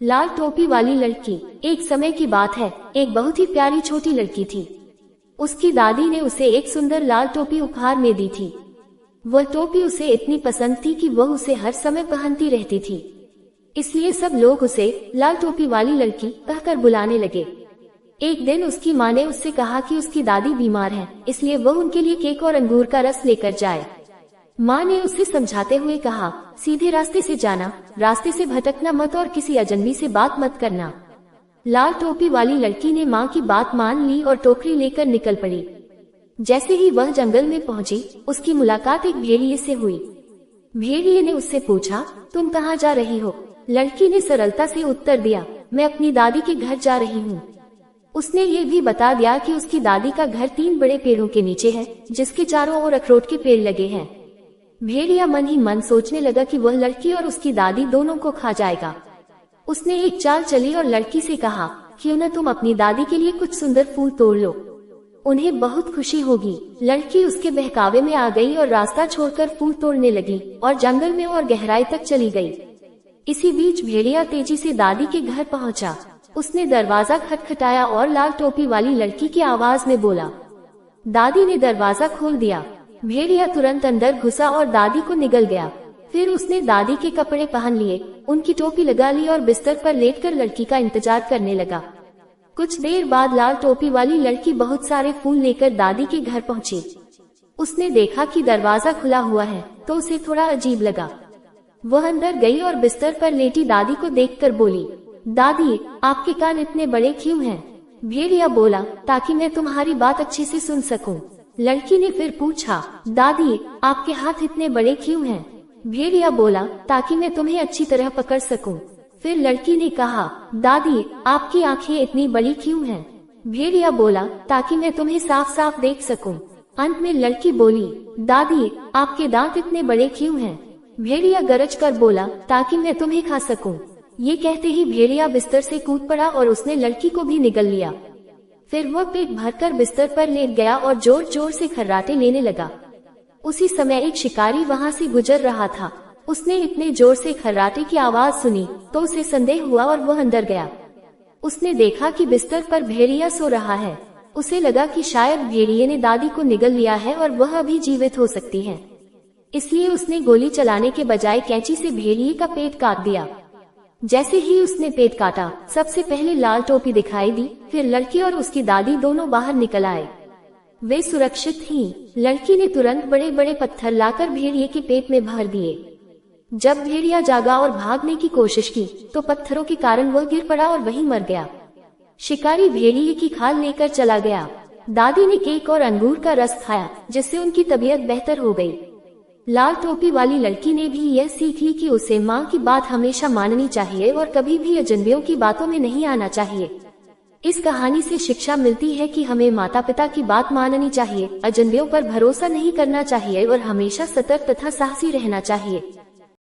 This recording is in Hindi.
लाल टोपी वाली लड़की। एक समय की बात है, एक बहुत ही प्यारी छोटी लड़की थी। उसकी दादी ने उसे एक सुंदर लाल टोपी उपहार में दी थी। वह टोपी उसे इतनी पसंद थी कि वह उसे हर समय पहनती रहती थी। इसलिए सब लोग उसे लाल टोपी वाली लड़की कहकर बुलाने लगे। एक दिन उसकी माँ ने उससे कहा कि उसकी दादी बीमार है, इसलिए वह उनके लिए केक और अंगूर का रस लेकर जाए। माँ ने उसे समझाते हुए कहा, सीधे रास्ते से जाना, रास्ते से भटकना मत और किसी अजनबी से बात मत करना। लाल टोपी वाली लड़की ने माँ की बात मान ली और टोकरी लेकर निकल पड़ी। जैसे ही वह जंगल में पहुंची, उसकी मुलाकात एक भेड़िए से हुई। भेड़िए ने उससे पूछा, तुम कहाँ जा रही हो? लड़की ने सरलता से उत्तर दिया, मैं अपनी दादी के घर जा रही हूँ। उसने ये भी बता दिया कि उसकी दादी का घर 3 बड़े पेड़ों के नीचे है, जिसके चारों ओर अखरोट के पेड़ लगे हैं। भेड़िया मन ही मन सोचने लगा कि वह लड़की और उसकी दादी दोनों को खा जाएगा। उसने एक चाल चली और लड़की से कहा, क्यों न तुम अपनी दादी के लिए कुछ सुंदर फूल तोड़ लो, उन्हें बहुत खुशी होगी। लड़की उसके बहकावे में आ गई और रास्ता छोड़कर फूल तोड़ने लगी और जंगल में और गहराई तक चली गई। इसी बीच भेड़िया तेजी से दादी के घर पहुंचा। उसने दरवाजा खटखटाया और लाल टोपी वाली लड़की की आवाज में बोला। दादी ने दरवाजा खोल दिया। भेड़िया तुरंत अंदर घुसा और दादी को निगल गया। फिर उसने दादी के कपड़े पहन लिए, उनकी टोपी लगा ली और बिस्तर पर लेटकर लड़की का इंतजार करने लगा। कुछ देर बाद लाल टोपी वाली लड़की बहुत सारे फूल लेकर दादी के घर पहुंची। उसने देखा कि दरवाजा खुला हुआ है, तो उसे थोड़ा अजीब लगा। वह अंदर गई और बिस्तर पर लेटी दादी को देखकर बोली, दादी, आपके कान इतने बड़े क्यों हैं? भेड़िया बोला, ताकि मैं तुम्हारी बात अच्छे से सुन सकूं। लड़की ने फिर पूछा, दादी, आपके हाथ इतने बड़े क्यों हैं? भेड़िया बोला, ताकि मैं तुम्हें अच्छी तरह पकड़ सकूं। फिर लड़की ने कहा, दादी, आपकी आंखें इतनी बड़ी क्यों हैं? भेड़िया बोला, ताकि मैं तुम्हें साफ साफ देख सकूं। अंत में लड़की बोली, दादी, आपके दांत इतने बड़े क्यों हैं? भेड़िया गरज कर बोला, ताकि मैं तुम्हें खा सकूं। ये कहते ही भेड़िया बिस्तर से कूद पड़ा और उसने लड़की को भी निगल लिया। फिर वह पेट भरकर बिस्तर पर लेट गया और जोर जोर से खर्राटे लेने लगा। उसी समय एक शिकारी वहां से गुजर रहा था। उसने इतने जोर से खर्राटे की आवाज सुनी तो उसे संदेह हुआ और वह अंदर गया। उसने देखा कि बिस्तर पर भेड़िया सो रहा है। उसे लगा कि शायद भेड़िए ने दादी को निगल लिया है और वह अभी जीवित हो सकती है। इसलिए उसने गोली चलाने के बजाय कैंची से भेड़िए का पेट काट दिया। जैसे ही उसने पेट काटा, सबसे पहले लाल टोपी दिखाई दी। फिर लड़की और उसकी दादी दोनों बाहर निकल आए। वे सुरक्षित थीं। लड़की ने तुरंत बड़े बड़े पत्थर लाकर भेड़िए के पेट में भर दिए। जब भेड़िया जागा और भागने की कोशिश की, तो पत्थरों के कारण वह गिर पड़ा और वहीं मर गया। शिकारी भेड़िए की खाल लेकर चला गया। दादी ने केक और अंगूर का रस खाया, जिससे उनकी तबीयत बेहतर हो गई। लाल टोपी वाली लड़की ने भी यह सीख ली कि उसे माँ की बात हमेशा माननी चाहिए और कभी भी अजनबियों की बातों में नहीं आना चाहिए। इस कहानी से शिक्षा मिलती है कि हमें माता पिता की बात माननी चाहिए, अजनबियों पर भरोसा नहीं करना चाहिए और हमेशा सतर्क तथा साहसी रहना चाहिए।